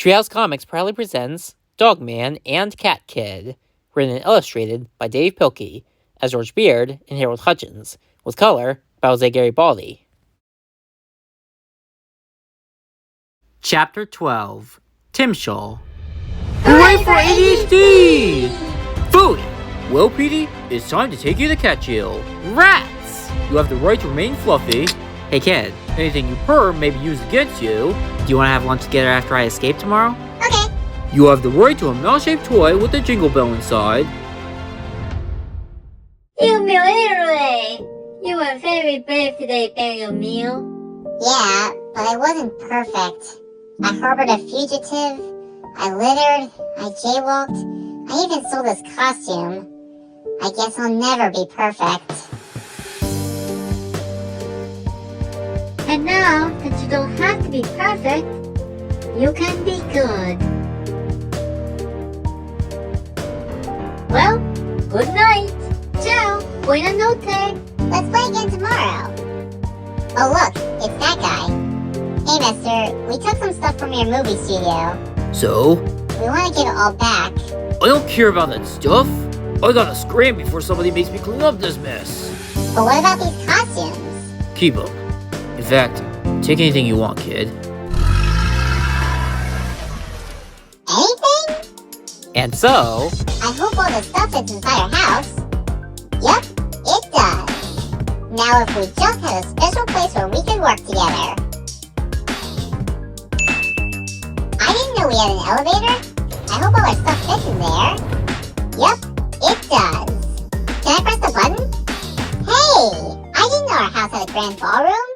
Treehouse Comics proudly presents Dogman and Cat Kid, written and illustrated by Dav Pilkey, as George Beard and Harold Hutchins, with color by Jose Garibaldi. Chapter 12. Timshel. Hooray for ADHD! Phooey! Well, Petey, it's time to take you to cat jail. Rats! You have the right to remain fluffy. Hey kid, anything you purr may be used against you. Do you want to have lunch together after I escape tomorrow? Okay. You have the right to a mouse-shaped toy with a jingle bell inside. You were very brave today, Burial Meal. Yeah, but I wasn't perfect. I harbored a fugitive, I littered, I jaywalked, I even stole this costume. I guess I'll never be perfect. And now that you don't have to be perfect, you can be good. Well, good night. Ciao, buena notte. Let's play again tomorrow. Oh look, it's that guy. Hey mister, we took some stuff from your movie studio. So? We want to give it all back. I don't care about that stuff. I gotta scram before somebody makes me clean up this mess. But what about these costumes? Keep them. In fact, take anything you want, kid. Anything? And so... I hope all the stuff fits inside our house. Yep, it does. Now if we just had a special place where we could work together. I didn't know we had an elevator. I hope all our stuff fits in there. Yep, it does. Can I press the button? Hey, I didn't know our house had a grand ballroom.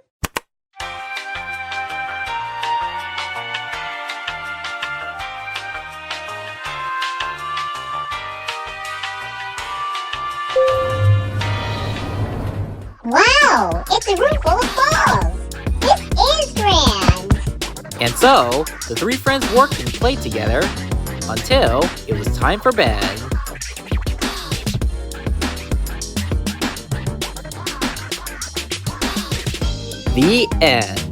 Wow, it's a room full of balls. This is grand. And so, the three friends worked and played together until it was time for bed. The end.